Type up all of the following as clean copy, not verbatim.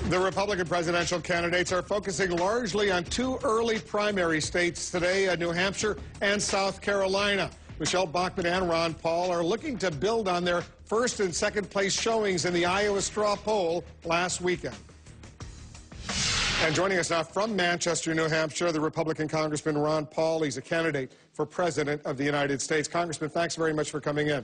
The Republican presidential candidates are focusing largely on two early primary states today, New Hampshire and South Carolina. Michelle Bachmann and Ron Paul are looking to build on their first and second place showings in the Iowa straw poll last weekend. And joining us now from Manchester, New Hampshire, the Republican Congressman Ron Paul. He's a candidate for President of the United States. Congressman, thanks very much for coming in.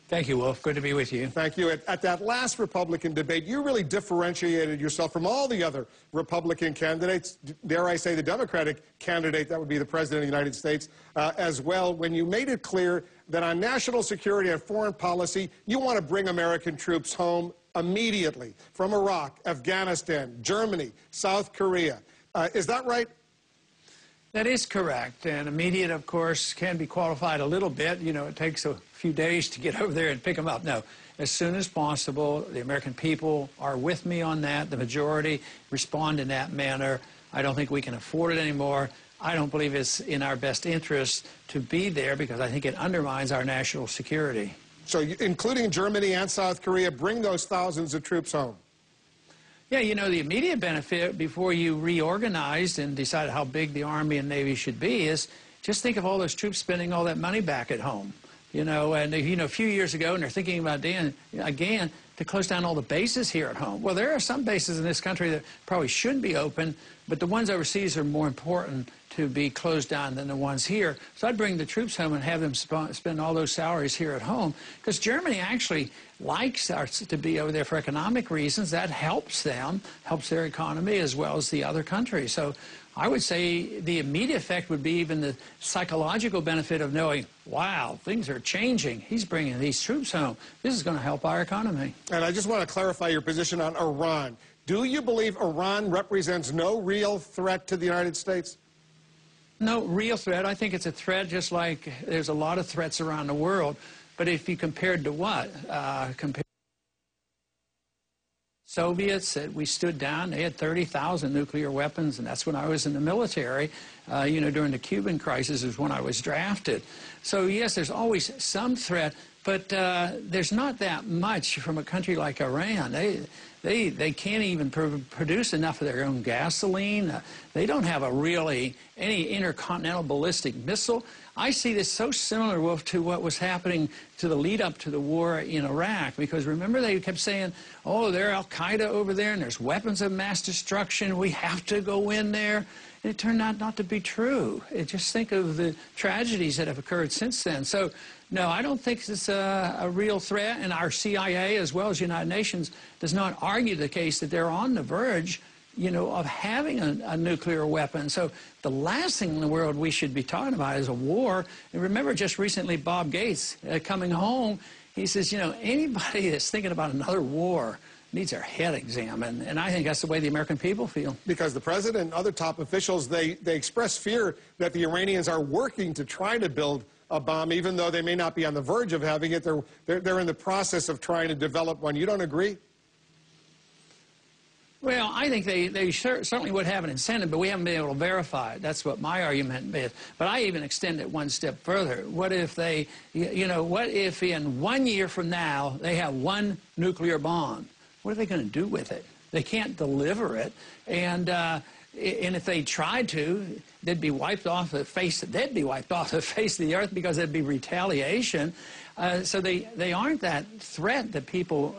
Thank you, Wolf. Good to be with you. Thank you. At that last Republican debate, you really differentiated yourself from all the other Republican candidates, dare I say the Democratic candidate that would be the President of the United States as well, when you made it clear that on national security and foreign policy, you want to bring American troops home immediately from Iraq, Afghanistan, Germany, South Korea. Is that right? That is correct. And immediate, of course, can be qualified a little bit. You know, it takes a few days to get over there and pick them up. No, as soon as possible. The American people are with me on that. The majority respond in that manner. I don't think we can afford it anymore. I don't believe it's in our best interest to be there because I think it undermines our national security. So including Germany and South Korea, bring those thousands of troops home. Yeah, you know, the immediate benefit before you reorganized and decided how big the Army and Navy should be is just think of all those troops spending all that money back at home. You know, and, you know, a few years ago, and they're thinking about, again, to close down all the bases here at home. Well, there are some bases in this country that probably should be open, but the ones overseas are more important to be closed down than the ones here. So I'd bring the troops home and have them spend all those salaries here at home, because Germany actually likes us to be over there for economic reasons. That helps them, helps their economy as well as the other countries. So I would say the immediate effect would be even the psychological benefit of knowing, wow, things are changing. He's bringing these troops home. This is going to help our economy. And I just want to clarify your position on Iran. Do you believe Iran represents no real threat to the United States? No real threat. I think it's a threat just like there's a lot of threats around the world. But if you compared to what? Compared Soviets that we stood down, they had 30,000 nuclear weapons, and that's when I was in the military. You know, during the Cuban crisis is when I was drafted. So yes, there's always some threat, but there's not that much from a country like Iran. They can't even produce enough of their own gasoline. They don't have any intercontinental ballistic missile. I see this so similar, Wolf, to what was happening to the lead up to the war in Iraq, because remember they kept saying, oh, they're Al-Qaeda over there and there's weapons of mass destruction. We have to go in there. And it turned out not to be true. Just think of the tragedies that have occurred since then. So, no, I don't think it's a real threat, and our CIA, as well as the United Nations, does not argue the case that they're on the verge, you know, of having a nuclear weapon. So the last thing in the world we should be talking about is a war. And remember just recently Bob Gates coming home, he says, you know, anybody that's thinking about another war needs their head examined. And I think that's the way the American people feel. Because the president and other top officials, they express fear that the Iranians are working to try to build a bomb, even though they may not be on the verge of having it. They're in the process of trying to develop one. You don't agree? Well, I think they certainly would have an incentive, but we haven't been able to verify it. That's what my argument is. But I even extend it one step further. What if they, you know, what if in 1 year from now they have one nuclear bomb? What are they going to do with it? They can't deliver it. And if they tried to, they'd be wiped off the face. They'd be wiped off the face of the earth because there'd be retaliation. So they aren't that threat that people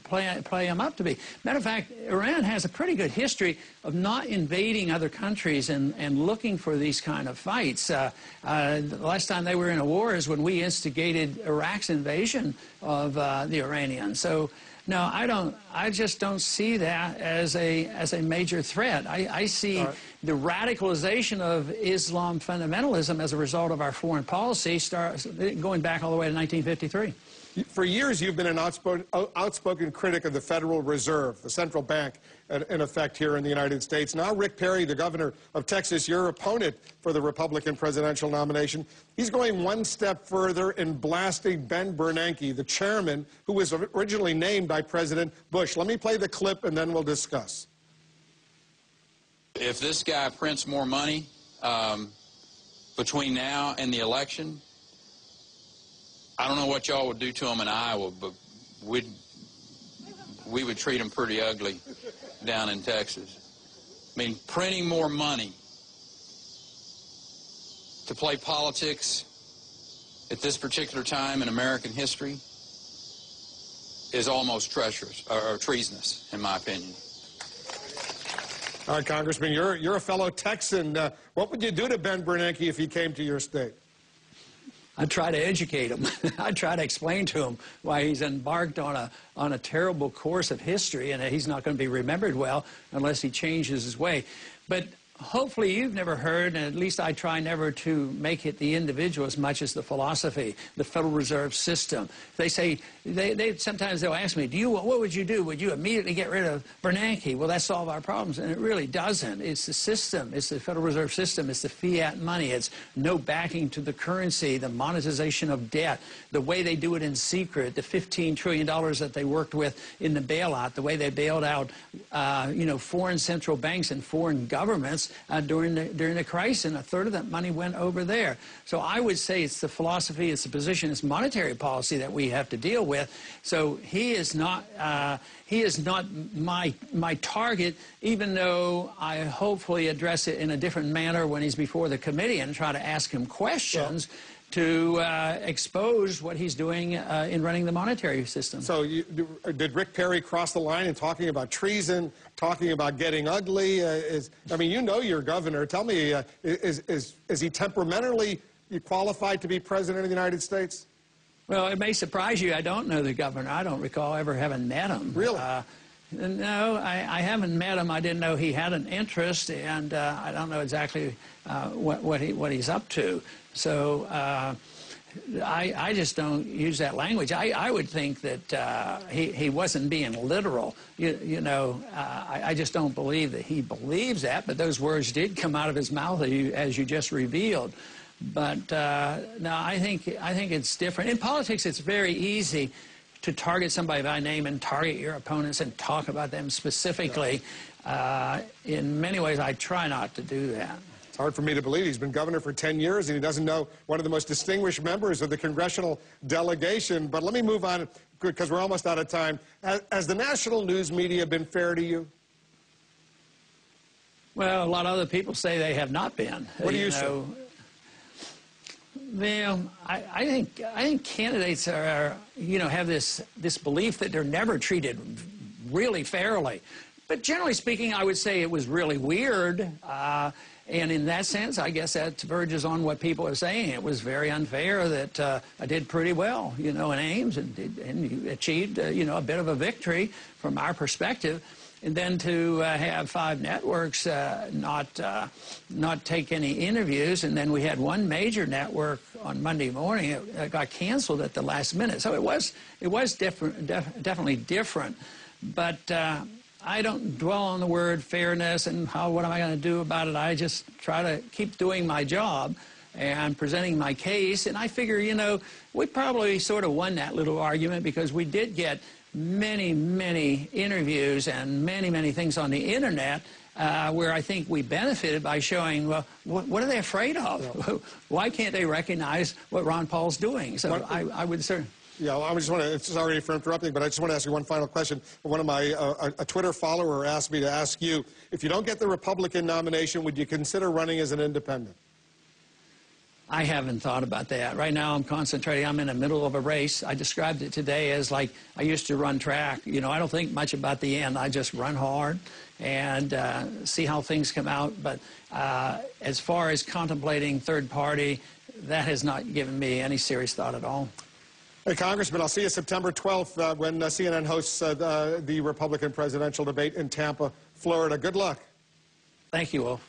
play them up to be. Matter of fact, Iran has a pretty good history of not invading other countries and looking for these kind of fights. The last time they were in a war is when we instigated Iraq's invasion of the Iranians. So. No, I just don't see that as a major threat. I see the radicalization of Islam fundamentalism as a result of our foreign policy going back all the way to 1953. For years, you've been an outspoken critic of the Federal Reserve, the central bank, in effect here in the United States. Now, Rick Perry, the governor of Texas, your opponent for the Republican presidential nomination, he's going one step further in blasting Ben Bernanke, the chairman who was originally named by President Bush. Let me play the clip, and then we'll discuss. If this guy prints more money between now and the election, I don't know what y'all would do to him in Iowa, but we'd we would treat them pretty ugly down in Texas. I mean, printing more money to play politics at this particular time in American history is almost treacherous, or treasonous, in my opinion. All right, Congressman, you're a fellow Texan. What would you do to Ben Bernanke if he came to your state? I'd try to educate him. I'd try to explain to him why he's embarked on a terrible course of history and that he's not going to be remembered well unless he changes his way. But hopefully you've never heard, and at least I try never to make it the individual as much as the philosophy, the Federal Reserve System. They say, sometimes they'll ask me, what would you do? Would you immediately get rid of Bernanke? Will that solve our problems? And it really doesn't. It's the system. It's the Federal Reserve System. It's the fiat money. It's no backing to the currency, the monetization of debt, the way they do it in secret, the $15 trillion that they worked with in the bailout, the way they bailed out, foreign central banks and foreign governments during the crisis, and a third of that money went over there. So I would say it's the philosophy, it's the position, it's monetary policy that we have to deal with. So he is not my target, even though I hopefully address it in a different manner when he's before the committee and try to ask him questions. Yeah. To expose what he's doing in running the monetary system. So did Rick Perry cross the line in talking about treason, talking about getting ugly? I mean, you know your governor. Tell me, is he temperamentally qualified to be president of the United States? Well, it may surprise you. I don't know the governor. I don't recall ever having met him. Really? No, I haven't met him. I didn't know he had an interest, and I don't know exactly what he's up to. So I just don't use that language. I would think that he wasn't being literal. I just don't believe that he believes that, but those words did come out of his mouth as you just revealed. But no, I think it's different. In politics, it's very easy to target somebody by name and target your opponents and talk about them specifically. In many ways, I try not to do that. It's hard for me to believe. He's been governor for 10 years, and he doesn't know one of the most distinguished members of the congressional delegation. But let me move on, because we're almost out of time. Has the national news media been fair to you? Well, a lot of other people say they have not been. What do you say? Well, I think candidates are, have this belief that they're never treated really fairly. But generally speaking, I would say it was really weird. And in that sense, I guess that verges on what people are saying. It was very unfair that I did pretty well, in Ames and achieved, a bit of a victory from our perspective. And then to have 5 networks not take any interviews, and then we had one major network on Monday morning that got canceled at the last minute. So it was different, definitely different. But I don't dwell on the word fairness and what am I going to do about it. I just try to keep doing my job and presenting my case. And I figure, we probably sort of won that little argument because we did get many, many interviews and many things on the internet where I think we benefited by showing, well, what are they afraid of? Yeah. Why can't they recognize what Ron Paul's doing? So I would say. Yeah, well, I just want to, sorry for interrupting, but I just want to ask you one final question. One of my, a Twitter follower asked me to ask you, if you don't get the Republican nomination, would you consider running as an independent? I haven't thought about that. Right now I'm concentrating. I'm in the middle of a race. I described it today as like I used to run track. I don't think much about the end. I just run hard and see how things come out. But as far as contemplating third party, that has not given me any serious thought at all. Hey, Congressman, I'll see you September 12th when CNN hosts the Republican presidential debate in Tampa, Florida. Good luck. Thank you, Wolf.